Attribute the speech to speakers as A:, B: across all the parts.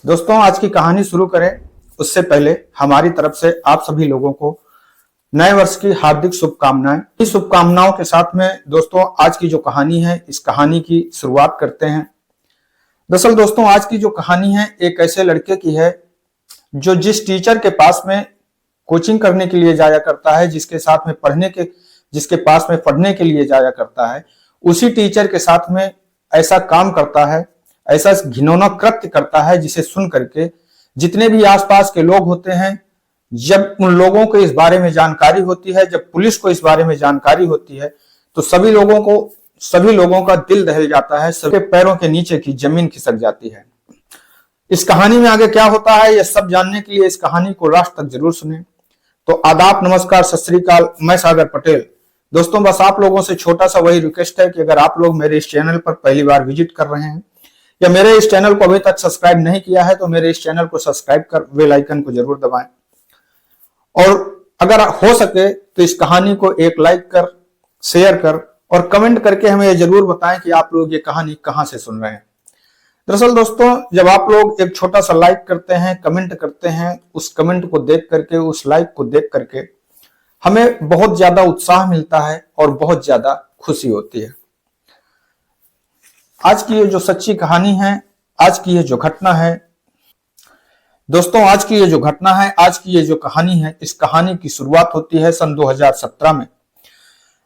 A: दोस्तों, आज की कहानी शुरू करें उससे पहले हमारी तरफ से आप सभी लोगों को नए वर्ष की हार्दिक शुभकामनाएं। इस शुभकामनाओं के साथ में दोस्तों आज की जो कहानी है, इस कहानी की शुरुआत करते हैं। दरअसल दोस्तों, आज की जो कहानी है एक ऐसे लड़के की है जो जिस टीचर के पास में कोचिंग करने के लिए जाया करता है, जिसके पास में पढ़ने के लिए जाया करता है, उसी टीचर के साथ में ऐसा काम करता है, ऐसा घिनौना कृत्य करता है जिसे सुन करके जितने भी आसपास के लोग होते हैं, जब उन लोगों को इस बारे में जानकारी होती है, जब पुलिस को इस बारे में जानकारी होती है, तो सभी लोगों का दिल दहल जाता है, सबके पैरों के नीचे की जमीन खिसक जाती है। इस कहानी में आगे क्या होता है यह सब जानने के लिए इस कहानी को लास्ट तक जरूर सुने। तो आदाब, नमस्कार, सत श्री अकाल, मैं सागर पटेल। दोस्तों, बस आप लोगों से छोटा सा वही रिक्वेस्ट है कि अगर आप लोग मेरे इस चैनल पर पहली बार विजिट कर रहे हैं या मेरे इस चैनल को अभी तक सब्सक्राइब नहीं किया है तो मेरे इस चैनल को सब्सक्राइब कर बेल आइकन को जरूर दबाएं, और अगर हो सके तो इस कहानी को एक लाइक कर, शेयर कर और कमेंट करके हमें जरूर बताएं कि आप लोग ये कहानी कहां से सुन रहे हैं। दरअसल दोस्तों, जब आप लोग एक छोटा सा लाइक करते हैं, कमेंट करते हैं, उस कमेंट को देख करके, उस लाइक को देख करके हमें बहुत ज्यादा उत्साह मिलता है और बहुत ज्यादा खुशी होती है। आज की ये जो सच्ची कहानी है, आज की ये जो घटना है दोस्तों, आज की ये जो कहानी है, इस कहानी की शुरुआत होती है सन 2017 में।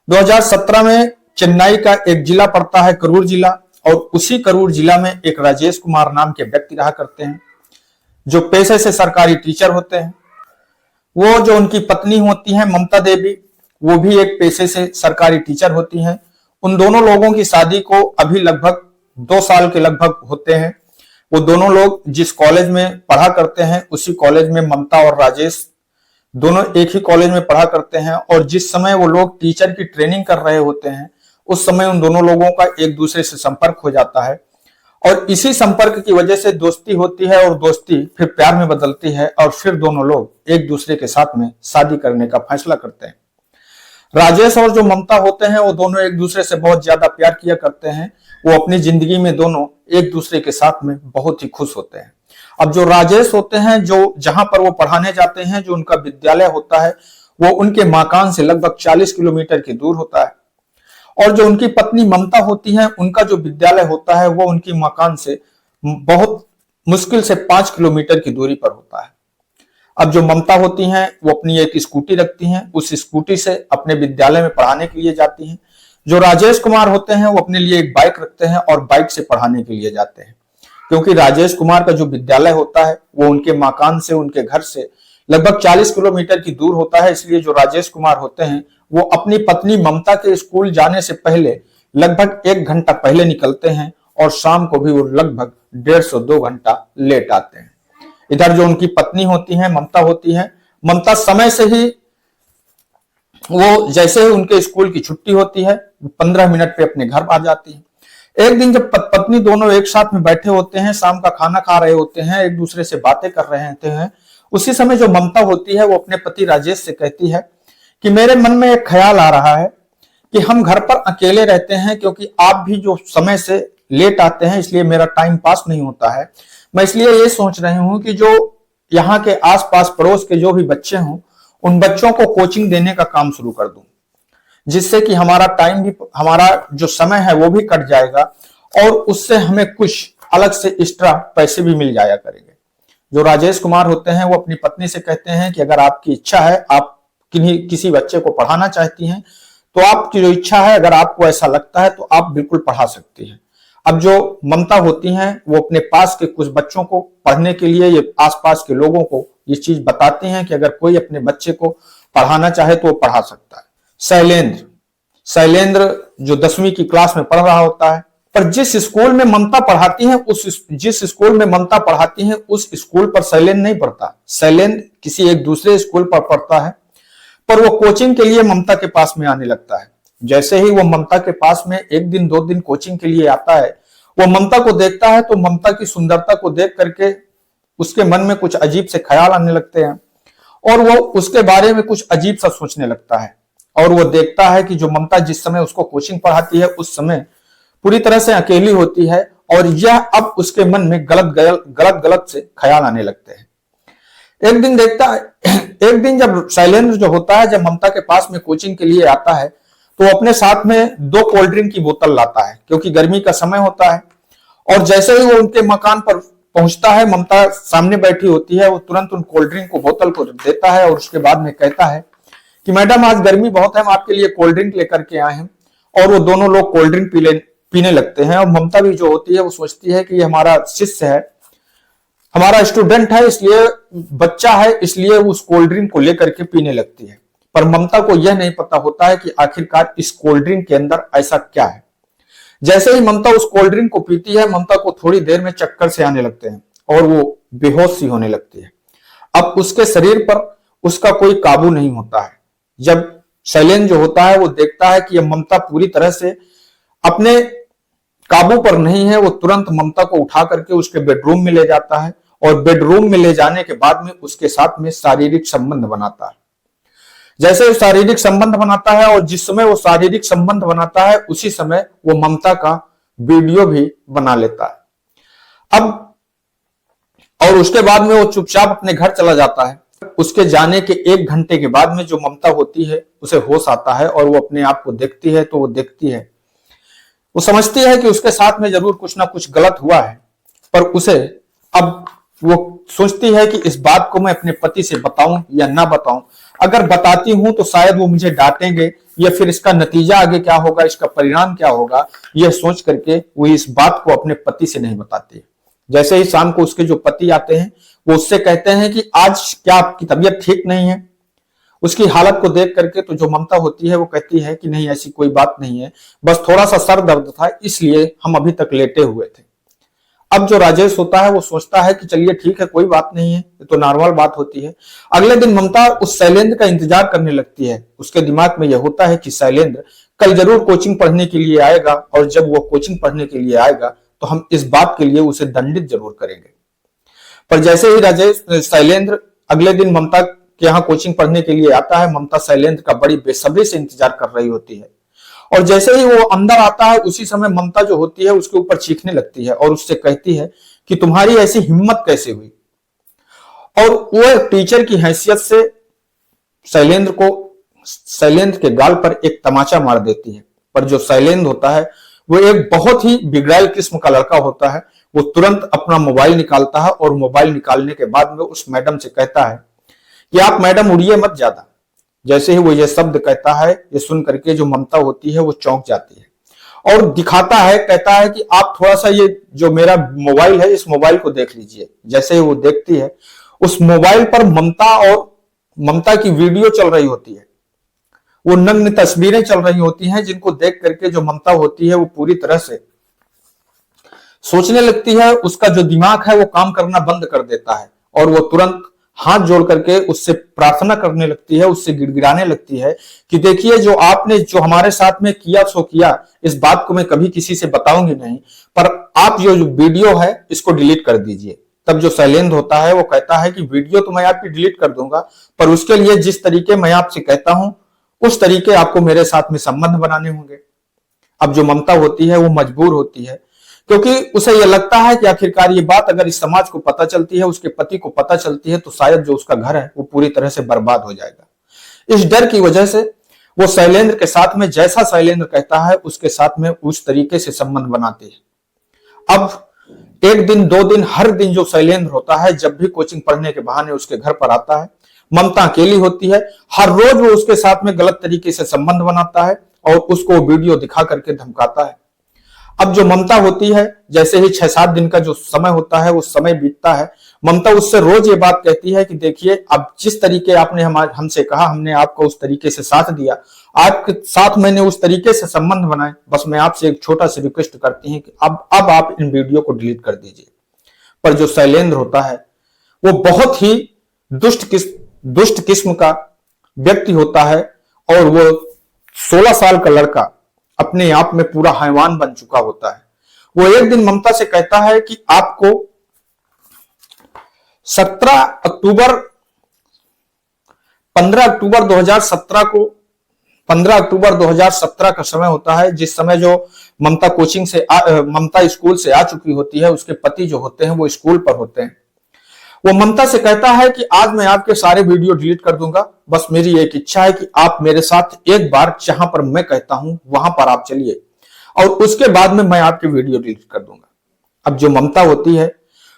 A: 2017 में चेन्नई का एक जिला पड़ता है, करूर जिला, और उसी करूर जिला में एक राजेश कुमार नाम के व्यक्ति रहा करते हैं जो पेशे से सरकारी टीचर होते हैं। वो जो उनकी पत्नी होती है ममता देवी, वो भी एक पेशे से सरकारी टीचर होती हैं। उन दोनों लोगों की शादी को अभी लगभग 2 साल के लगभग होते हैं। वो दोनों लोग जिस कॉलेज में पढ़ा करते हैं, उसी कॉलेज में ममता और राजेश दोनों एक ही कॉलेज में पढ़ा करते हैं, और जिस समय वो लोग टीचर की ट्रेनिंग कर रहे होते हैं उस समय उन दोनों लोगों का एक दूसरे से संपर्क हो जाता है, और इसी संपर्क की वजह से दोस्ती होती है, और दोस्ती फिर प्यार में बदलती है, और फिर दोनों लोग एक दूसरे के साथ में शादी करने का फैसला करते हैं। राजेश और जो ममता होते हैं वो दोनों एक दूसरे से बहुत ज्यादा प्यार किया करते हैं। वो अपनी जिंदगी में दोनों एक दूसरे के साथ में बहुत ही खुश होते हैं। अब जो राजेश होते हैं, जो जहां पर वो पढ़ाने जाते हैं, जो उनका विद्यालय होता है, वो उनके मकान से लगभग 40 किलोमीटर की दूर होता है, और जो उनकी पत्नी ममता होती है, उनका जो विद्यालय होता है वो उनकी मकान से बहुत मुश्किल से 5 किलोमीटर की दूरी पर होता है। अब जो ममता होती हैं वो अपनी एक स्कूटी रखती हैं, उस स्कूटी से अपने विद्यालय में पढ़ाने के लिए जाती हैं। जो राजेश कुमार होते हैं वो अपने लिए एक बाइक रखते हैं और बाइक से पढ़ाने के लिए जाते हैं, क्योंकि राजेश कुमार का जो विद्यालय होता है वो उनके मकान से, उनके घर से लगभग 40 किलोमीटर की दूर होता है। इसलिए जो राजेश कुमार होते हैं वो अपनी पत्नी ममता के स्कूल जाने से पहले लगभग 1 घंटा पहले निकलते हैं, और शाम को भी वो लगभग 1.5 से 2 घंटा लेट आते हैं। इधर जो उनकी पत्नी होती है, ममता समय से ही, वो जैसे ही उनके स्कूल की छुट्टी होती है 15 मिनट पे अपने घर आ जाती है। एक दिन जब पत्नी दोनों एक साथ में बैठे होते हैं, शाम का खाना खा रहे होते हैं, एक दूसरे से बातें कर रहे होते हैं, उसी समय जो ममता होती है वो अपने पति राजेश से कहती है कि मेरे मन में एक ख्याल आ रहा है कि हम घर पर अकेले रहते हैं, क्योंकि आप भी जो समय से लेट आते हैं इसलिए मेरा टाइम पास नहीं होता है। मैं इसलिए ये सोच रही हूं कि जो यहाँ के आसपास पड़ोस के जो भी बच्चे हों, उन बच्चों को कोचिंग देने का काम शुरू कर दूं, जिससे कि हमारा जो समय है वो भी कट जाएगा, और उससे हमें कुछ अलग से एक्स्ट्रा पैसे भी मिल जाया करेंगे। जो राजेश कुमार होते हैं वो अपनी पत्नी से कहते हैं कि अगर आपकी इच्छा है, आप किसी बच्चे को पढ़ाना चाहती हैं, तो आपकी जो इच्छा है, अगर आपको ऐसा लगता है तो आप बिल्कुल पढ़ा सकती हैं। अब जो ममता होती हैं वो अपने पास के कुछ बच्चों को पढ़ने के लिए, ये आसपास के लोगों को ये चीज बताती हैं कि अगर कोई अपने बच्चे को पढ़ाना चाहे तो वो पढ़ा सकता है। शैलेंद्र जो 10वीं की क्लास में पढ़ रहा होता है, पर जिस स्कूल में ममता पढ़ाती है उस स्कूल पर शैलेंद्र नहीं पढ़ता। शैलेंद्र किसी एक दूसरे स्कूल पर पढ़ता है, पर वो कोचिंग के लिए ममता के पास में आने लगता है। जैसे ही वो ममता के पास में 1 दिन 2 दिन कोचिंग के लिए आता है, वो ममता को देखता है तो ममता की सुंदरता को देख करके उसके मन में कुछ अजीब से ख्याल आने लगते हैं, और वो उसके बारे में कुछ अजीब सा सोचने लगता है। और वो देखता है कि जो ममता जिस समय उसको कोचिंग पढ़ाती है उस समय पूरी तरह से अकेली होती है, और यह अब उसके मन में गलत से ख्याल आने लगते हैं। एक दिन जब शैलेंद्र जो होता है, जब ममता के पास में कोचिंग के लिए आता है, तो अपने साथ में 2 कोल्ड ड्रिंक की बोतल लाता है, क्योंकि गर्मी का समय होता है। और जैसे ही वो उनके मकान पर पहुंचता है, ममता सामने बैठी होती है, वो तुरंत उन कोल्ड ड्रिंक को बोतल को देता है और उसके बाद में कहता है कि मैडम आज गर्मी बहुत है, हम आपके लिए कोल्ड ड्रिंक लेकर के आए हैं। और वो दोनों लोग कोल्ड ड्रिंक पीने लगते हैं। और ममता भी जो होती है वो सोचती है कि ये हमारा शिष्य है, हमारा स्टूडेंट है, इसलिए बच्चा है, इसलिए उस कोल्ड ड्रिंक को लेकर के पीने लगती है। पर ममता को यह नहीं पता होता है कि आखिरकार इस कोल्ड ड्रिंक के अंदर ऐसा क्या है। जैसे ही ममता उस कोल्ड ड्रिंक को पीती है, ममता को थोड़ी देर में चक्कर से आने लगते हैं और वो बेहोश सी होने लगती है। अब उसके शरीर पर उसका कोई काबू नहीं होता है। जब शैलेंद्र जो होता है वो देखता है कि यह ममता पूरी तरह से अपने काबू पर नहीं है, वो तुरंत ममता को उठा करके उसके बेडरूम में ले जाता है और बेडरूम में ले जाने के बाद में उसके साथ में शारीरिक संबंध बनाता है। जैसे वो शारीरिक संबंध बनाता है और जिस समय वो शारीरिक संबंध बनाता है उसी समय वो ममता का वीडियो भी बना लेता है। अब और उसके बाद में वो चुपचाप अपने घर चला जाता है। उसके जाने के 1 घंटे के बाद में जो ममता होती है उसे होश आता है और वो अपने आप को देखती है। तो वो देखती है, वो समझती है कि उसके साथ में जरूर कुछ ना कुछ गलत हुआ है, पर उसे अब वो सोचती है कि इस बात को मैं अपने पति से बताऊं या ना बताऊं। अगर बताती हूं तो शायद वो मुझे डांटेंगे या फिर इसका नतीजा आगे क्या होगा, इसका परिणाम क्या होगा, यह सोच करके वो इस बात को अपने पति से नहीं बताती। जैसे ही शाम को उसके जो पति आते हैं वो उससे कहते हैं कि आज क्या आपकी तबीयत ठीक नहीं है। उसकी हालत को देख करके तो जो ममता होती है वो कहती है कि नहीं, ऐसी कोई बात नहीं है, बस थोड़ा सा सर दर्द था, इसलिए हम अभी तक लेटे हुए थे। अब जो राजेश होता है वो सोचता है कि चलिए ठीक है, कोई बात नहीं है, ये तो नॉर्मल बात होती है। अगले दिन ममता उस शैलेंद्र का इंतजार करने लगती है। उसके दिमाग में यह होता है कि शैलेंद्र कल जरूर कोचिंग पढ़ने के लिए आएगा और जब वो कोचिंग पढ़ने के लिए आएगा तो हम इस बात के लिए उसे दंडित जरूर करेंगे। पर जैसे ही शैलेंद्र अगले दिन ममता के यहाँ कोचिंग पढ़ने के लिए आता है, ममता शैलेंद्र का बड़ी बेसब्री से इंतजार कर रही होती है। और जैसे ही वो अंदर आता है उसी समय ममता जो होती है उसके ऊपर चीखने लगती है और उससे कहती है कि तुम्हारी ऐसी हिम्मत कैसे हुई। और वो टीचर की हैसियत से शैलेंद्र के गाल पर एक तमाचा मार देती है। पर जो शैलेंद्र होता है वो एक बहुत ही बिगड़ाई किस्म का लड़का होता है। वो तुरंत अपना मोबाइल निकालता है और मोबाइल निकालने के बाद में उस मैडम से कहता है कि आप मैडम उड़िए मत ज्यादा। जैसे ही वो ये शब्द कहता है, ये सुन करके जो ममता होती है वो चौंक जाती है और दिखाता है, कहता है कि आप थोड़ा सा ये जो मेरा मोबाइल है इस मोबाइल को देख लीजिए। जैसे ही वो देखती है उस मोबाइल पर ममता की वीडियो चल रही होती है, वो नग्न तस्वीरें चल रही होती हैं, जिनको देख करके जो ममता होती है वो पूरी तरह से सोचने लगती है। उसका जो दिमाग है वो काम करना बंद कर देता है और वो तुरंत हाथ जोड़ करके उससे प्रार्थना करने लगती है, उससे गिड़गिड़ाने लगती है कि देखिए जो आपने जो हमारे साथ में किया सो किया, इस बात को मैं कभी किसी से बताऊंगी नहीं, पर आप जो वीडियो है इसको डिलीट कर दीजिए। तब जो शैलेंद्र होता है वो कहता है कि वीडियो तो मैं आपकी डिलीट कर दूंगा, पर उसके लिए जिस तरीके मैं आपसे कहता हूं उस तरीके आपको मेरे साथ में संबंध बनाने होंगे। अब जो ममता होती है वो मजबूर होती है, क्योंकि उसे यह लगता है कि आखिरकार ये बात अगर इस समाज को पता चलती है, उसके पति को पता चलती है, तो शायद जो उसका घर है वो पूरी तरह से बर्बाद हो जाएगा। इस डर की वजह से वो शैलेंद्र के साथ में जैसा शैलेंद्र कहता है उसके साथ में उस तरीके से संबंध बनाती है। अब 1 दिन 2 दिन हर दिन जो शैलेंद्र होता है जब भी कोचिंग पढ़ने के बहाने उसके घर पर आता है, ममता अकेली होती है। हर रोज वो उसके साथ में गलत तरीके से संबंध बनाता है और उसको वीडियो दिखा करके धमकाता है। अब जो ममता होती है, जैसे ही 6-7 दिन का जो समय होता है वो समय बीतता है, ममता उससे रोज ये बात कहती है कि देखिए अब जिस तरीके आपने हमसे कहा, हमने आपको उस तरीके से साथ दिया, आपके साथ मैंने उस तरीके से संबंध बनाए, बस मैं आपसे एक छोटा सा रिक्वेस्ट करती हूँ कि अब आप इन वीडियो को डिलीट कर दीजिए। पर जो शैलेंद्र होता है वो बहुत ही दुष्ट किस्म का व्यक्ति होता है और वो 16 साल का लड़का अपने आप में पूरा हैवान बन चुका होता है। वो एक दिन ममता से कहता है कि आपको 15 अक्टूबर 2017 को 15 अक्टूबर 2017 का समय होता है, जिस समय जो ममता ममता स्कूल से आ चुकी होती है, उसके पति जो होते हैं वो स्कूल पर होते हैं। वो ममता से कहता है कि आज मैं आपके सारे वीडियो डिलीट कर दूंगा, बस मेरी एक इच्छा है कि आप मेरे साथ एक बार जहां पर मैं कहता हूं वहां पर आप चलिए, और उसके बाद में मैं आपके वीडियो डिलीट कर दूंगा। अब जो ममता होती है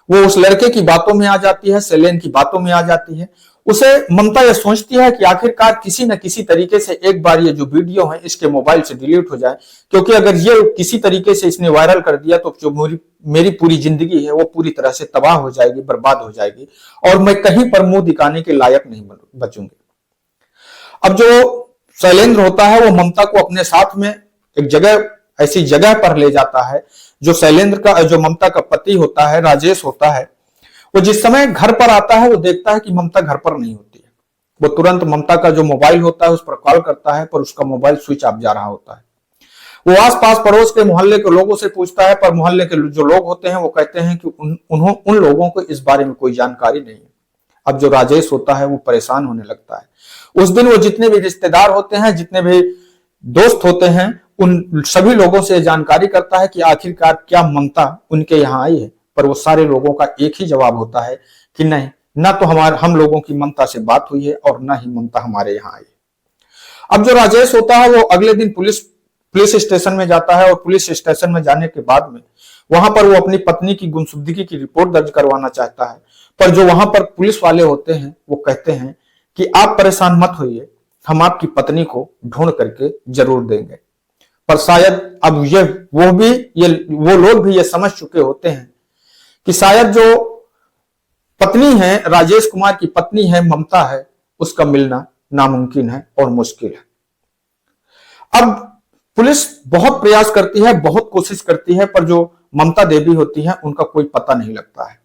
A: वो उस लड़के की बातों में आ जाती है, शैलेंद्र की बातों में आ जाती है। उसे ममता यह सोचती है कि आखिरकार किसी न किसी तरीके से एक बार ये जो वीडियो है इसके मोबाइल से डिलीट हो जाए, क्योंकि अगर ये किसी तरीके से इसने वायरल कर दिया तो जो मेरी पूरी जिंदगी है वो पूरी तरह से तबाह हो जाएगी, बर्बाद हो जाएगी, और मैं कहीं पर मुंह दिखाने के लायक नहीं बचूंगी। अब जो शैलेंद्र होता है वो ममता को अपने साथ में एक जगह, ऐसी जगह पर ले जाता है। जो ममता का पति होता है, राजेश होता है, वो जिस समय घर पर आता है वो देखता है कि ममता घर पर नहीं होती है। वो तुरंत ममता का जो मोबाइल होता है उस पर कॉल करता है, पर उसका मोबाइल स्विच ऑफ जा रहा होता है। वो आसपास पड़ोस के मोहल्ले के लोगों से पूछता है, पर मोहल्ले के जो लोग होते हैं वो कहते हैं कि उन लोगों को इस बारे में कोई जानकारी नहीं है। अब जो राजेश होता है वो परेशान होने लगता है। उस दिन वो जितने भी रिश्तेदार होते हैं, जितने भी दोस्त होते हैं, उन सभी लोगों से जानकारी करता है कि आखिरकार क्या ममता उनके यहाँ आई है, पर वो सारे लोगों का एक ही जवाब होता है कि नहीं, ना तो हम लोगों की ममता से बात हुई है और ना ही ममता हमारे यहाँ आई है। अब जो राजेश होता है वो अगले दिन पुलिस स्टेशन में जाता है, और पुलिस स्टेशन में जाने के बाद में वहां पर वो अपनी पत्नी की गुमशुदगी की रिपोर्ट दर्ज करवाना चाहता है, पर जो वहां पर पुलिस वाले होते हैं वो कहते हैं कि आप परेशान मत होइए, हम आपकी पत्नी को ढूंढ करके जरूर देंगे। पर शायद अब वो लोग भी ये समझ चुके होते हैं कि शायद जो पत्नी है, राजेश कुमार की पत्नी है, ममता है, उसका मिलना नामुमकिन है और मुश्किल है। अब पुलिस बहुत प्रयास करती है, बहुत कोशिश करती है, पर जो ममता देवी होती है उनका कोई पता नहीं लगता है।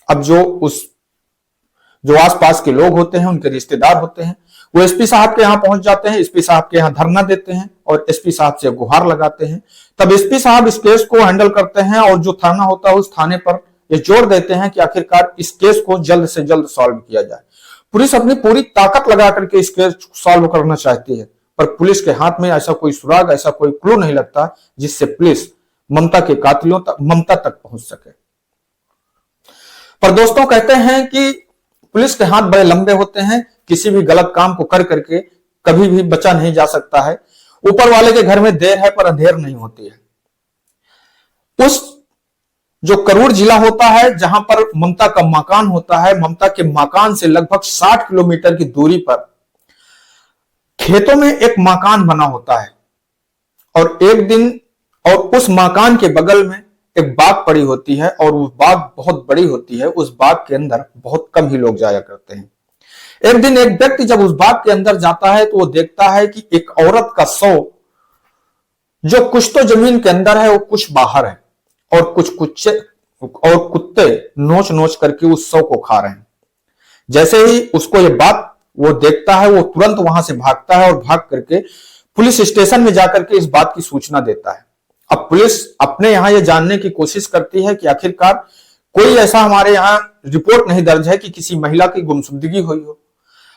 A: अब जो आसपास के लोग होते हैं, उनके रिश्तेदार होते हैं, वो एसपी साहब के यहाँ पहुंच जाते हैं, एसपी साहब के यहाँ धरना देते हैं और एसपी साहब से गुहार लगाते हैं। तब एसपी साहब इस केस को हैंडल करते हैं, और जो थाना होता है उस थाने पर ये जोर देते हैं कि आखिरकार इस केस को जल्द से जल्द सॉल्व किया जाए। पुलिस अपनी पूरी ताकत लगा करके इस केस को सॉल्व करना चाहती है, पर पुलिस के हाथ में ऐसा कोई सुराग, ऐसा कोई क्लू नहीं लगता जिससे पुलिस ममता के कातिलों तक, ममता तक पहुंच सके। पर दोस्तों, कहते हैं कि पुलिस के हाथ बड़े लंबे होते हैं, किसी भी गलत काम को कर करके कभी भी बचा नहीं जा सकता है। ऊपर वाले के घर में देर है पर अंधेर नहीं होती है। उस जो करूर जिला होता है जहां पर ममता का मकान होता है, ममता के मकान से लगभग 60 किलोमीटर की दूरी पर खेतों में एक मकान बना होता है, और उस मकान के बगल में एक बाग पड़ी होती है, और वो बाग बहुत बड़ी होती है। उस बाग के अंदर बहुत कम ही लोग जाया करते हैं। एक दिन एक व्यक्ति जब उस बाग के अंदर जाता है तो वो देखता है कि एक औरत का शव, जो कुछ तो जमीन के अंदर है वो कुछ बाहर है, और कुत्ते नोच नोच करके उस शव को खा रहे हैं। जैसे ही उसको ये बात वो देखता है, वो तुरंत वहां से भागता है और भाग करके पुलिस स्टेशन में जाकर के इस बात की सूचना देता है। अब पुलिस अपने यहां ये जानने की कोशिश करती है कि आखिरकार कोई ऐसा हमारे यहां रिपोर्ट नहीं दर्ज है कि किसी महिला की गुमशुदगी हुई हो।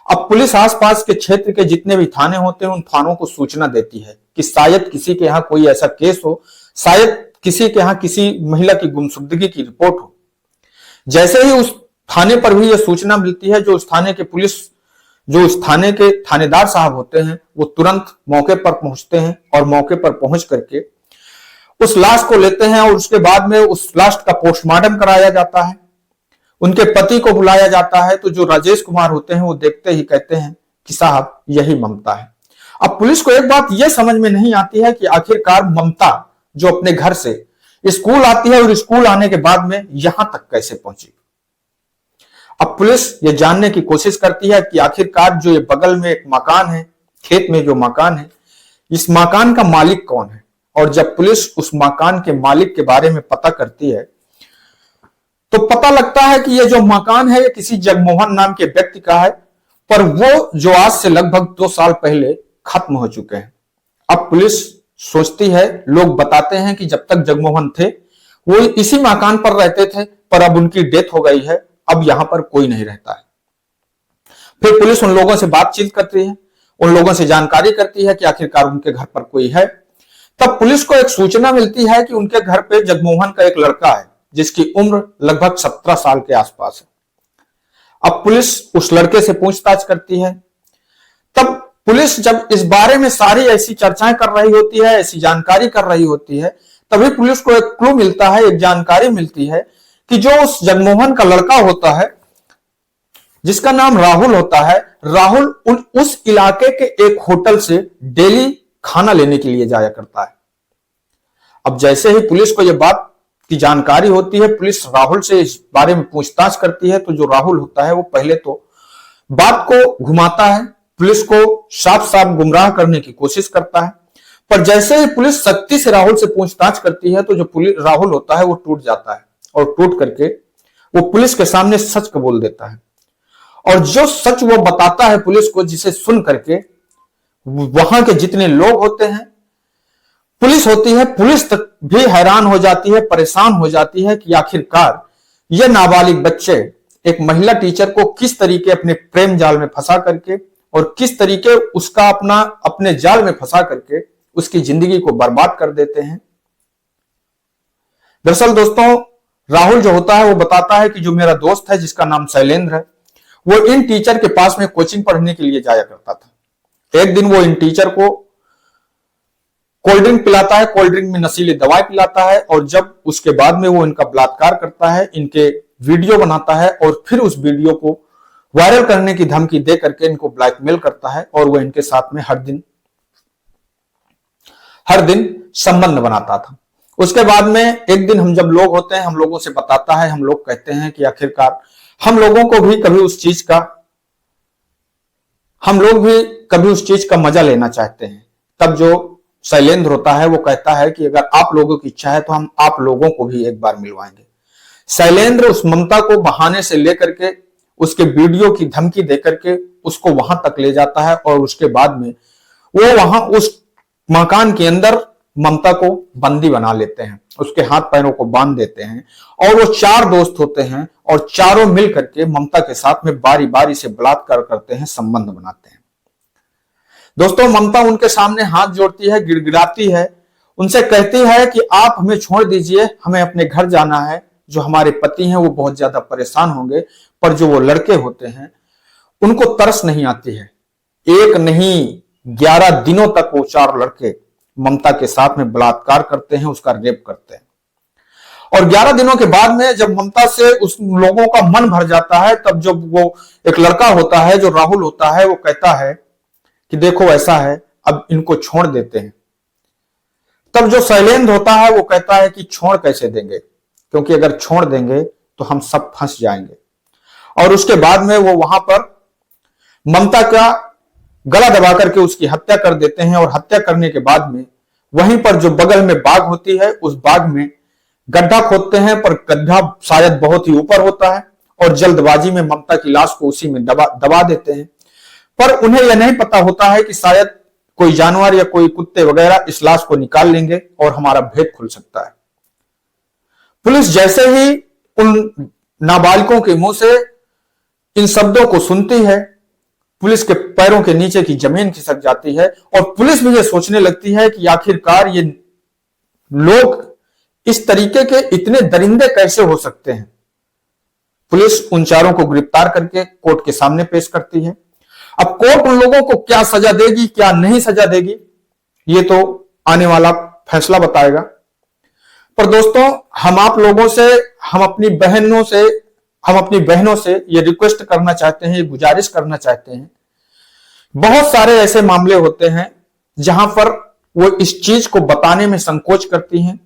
A: अब पुलिस आसपास के क्षेत्र के जितने भी थाने होते हैं उन थानों को सूचना देती है कि शायद किसी के यहाँ कोई ऐसा केस हो, शायद किसी के यहाँ किसी महिला की गुमशुदगी की रिपोर्ट हो। जैसे ही उस थाने पर भी यह सूचना मिलती है, जो उस थाने के थानेदार साहब होते हैं वो तुरंत मौके पर पहुंचते हैं, और मौके पर पहुंच करके उस लाश को लेते हैं, और उसके बाद में उस लाश का पोस्टमार्टम कराया जाता है। उनके पति को बुलाया जाता है, तो जो राजेश कुमार होते हैं वो देखते ही कहते हैं कि साहब यही ममता है। अब पुलिस को एक बात यह समझ में नहीं आती है कि आखिरकार ममता जो अपने घर से स्कूल आती है और स्कूल आने के बाद में यहां तक कैसे पहुंची। अब पुलिस ये जानने की कोशिश करती है कि आखिरकार जो ये बगल में एक मकान है, खेत में जो मकान है, इस मकान का मालिक कौन है। और जब पुलिस उस मकान के मालिक के बारे में पता करती है तो पता लगता है कि ये जो मकान है ये किसी जगमोहन नाम के व्यक्ति का है, पर वो जो आज से लगभग 2 साल पहले खत्म हो चुके हैं। अब पुलिस सोचती है, लोग बताते हैं कि जब तक जगमोहन थे वो इसी मकान पर रहते थे, पर अब उनकी डेथ हो गई है, अब यहां पर कोई नहीं रहता है। फिर पुलिस उन लोगों से बातचीत करती है, उन लोगों से जानकारी करती है कि आखिरकार उनके घर पर कोई है। तब पुलिस को एक सूचना मिलती है कि उनके घर पे जगमोहन का एक लड़का है जिसकी उम्र लगभग 17 साल के आसपास है। अब पुलिस उस लड़के से पूछताछ करती है। तब पुलिस जब इस बारे में सारी ऐसी चर्चाएं कर रही होती है, ऐसी जानकारी कर रही होती है, तभी पुलिस को एक क्लू मिलता है, एक जानकारी मिलती है कि जो उस जगमोहन का लड़का होता है जिसका नाम राहुल होता है, राहुल उस इलाके के एक होटल से डेली खाना लेने के लिए जाया करता है। अब जैसे ही पुलिस को यह बात की जानकारी होती है, पुलिस राहुल से इस बारे में पूछताछ करती है। तो जो राहुल होता है वो पहले तो बात को घुमाता है, पुलिस को साफ साफ गुमराह करने की कोशिश करता है। पर जैसे ही पुलिस सख्ती से राहुल से पूछताछ करती है तो जो राहुल होता है वो टूट जाता है और टूट करके वो पुलिस के सामने सच को बोल देता है। और जो सच वो बताता है पुलिस को, जिसे सुन करके वहां के जितने लोग होते हैं, पुलिस होती है, पुलिस तक भी हैरान हो जाती है, परेशान हो जाती है कि आखिरकार ये नाबालिग बच्चे एक महिला टीचर को किस तरीके अपने प्रेम जाल में फंसा करके और किस तरीके उसका अपने जाल में फंसा करके उसकी जिंदगी को बर्बाद कर देते हैं। दरअसल दोस्तों, राहुल जो होता है वो बताता है कि जो मेरा दोस्त है जिसका नाम शैलेंद्र है, वो इन टीचर के पास में कोचिंग पढ़ने के लिए जाया करता था। एक दिन वो इन टीचर को कोल्ड ड्रिंक पिलाता है, कोल्ड ड्रिंक में नशीली दवाई पिलाता है और जब उसके बाद में वो इनका बलात्कार करता है, इनके वीडियो बनाता है और फिर उस वीडियो को वायरल करने की धमकी दे करके इनको ब्लैकमेल करता है और वो इनके साथ में हर दिन संबंध बनाता था। उसके बाद में एक दिन हम जब लोग होते हैं, हम लोगों से बताता है, हम लोग कहते हैं कि आखिरकार हम लोग भी कभी उस चीज का मजा लेना चाहते हैं। तब जो शैलेंद्र होता है वो कहता है कि अगर आप लोगों की इच्छा है तो हम आप लोगों को भी एक बार मिलवाएंगे। शैलेंद्र उस ममता को बहाने से लेकर के उसके वीडियो की धमकी देकर के उसको वहां तक ले जाता है और उसके बाद में वो वहां उस मकान के अंदर ममता को बंदी बना लेते हैं, उसके हाथ पैरों को बांध देते हैं और वो 4 दोस्त होते हैं और चारों मिल करके ममता के साथ में बारी बारी से बलात्कार करते हैं, संबंध बनाते हैं। दोस्तों, ममता उनके सामने हाथ जोड़ती है, गिड़गिड़ाती है, उनसे कहती है कि आप हमें छोड़ दीजिए, हमें अपने घर जाना है। जो हमारे पति हैं वो बहुत ज्यादा परेशान होंगे। पर जो वो लड़के होते हैं उनको तरस नहीं आती है। एक नहीं 11 दिनों तक वो 4 लड़के ममता के साथ में बलात्कार करते हैं, उसका रेप करते हैं। और 11 दिनों के बाद में जब ममता से उस लोगों का मन भर जाता है, तब जब वो एक लड़का होता है जो राहुल होता है वो कहता है कि देखो ऐसा है, अब इनको छोड़ देते हैं। तब जो शैलेंद्र होता है वो कहता है कि छोड़ कैसे देंगे, क्योंकि अगर छोड़ देंगे तो हम सब फंस जाएंगे। और उसके बाद में वो वहां पर ममता का गला दबा करके उसकी हत्या कर देते हैं। और हत्या करने के बाद में वहीं पर जो बगल में बाग होती है उस बाग में गड्ढा खोदते हैं, पर गड्ढा शायद बहुत ही ऊपर होता है और जल्दबाजी में ममता की लाश को उसी में दबा देते हैं। पर उन्हें यह नहीं पता होता है कि शायद कोई जानवर या कोई कुत्ते वगैरह इस लाश को निकाल लेंगे और हमारा भेद खुल सकता है। पुलिस जैसे ही उन नाबालिगों के मुंह से इन शब्दों को सुनती है, पुलिस के पैरों के नीचे की जमीन खिसक जाती है और पुलिस भी ये सोचने लगती है कि आखिरकार ये लोग इस तरीके के इतने दरिंदे कैसे हो सकते हैं। पुलिस उन चारों को गिरफ्तार करके कोर्ट के सामने पेश करती है। अब कोर्ट उन लोगों को क्या सजा देगी, क्या नहीं सजा देगी, ये तो आने वाला फैसला बताएगा। पर दोस्तों, हम आप लोगों से, हम अपनी बहनों से ये रिक्वेस्ट करना चाहते हैं, ये गुजारिश करना चाहते हैं। बहुत सारे ऐसे मामले होते हैं जहां पर वो इस चीज को बताने में संकोच करती हैं,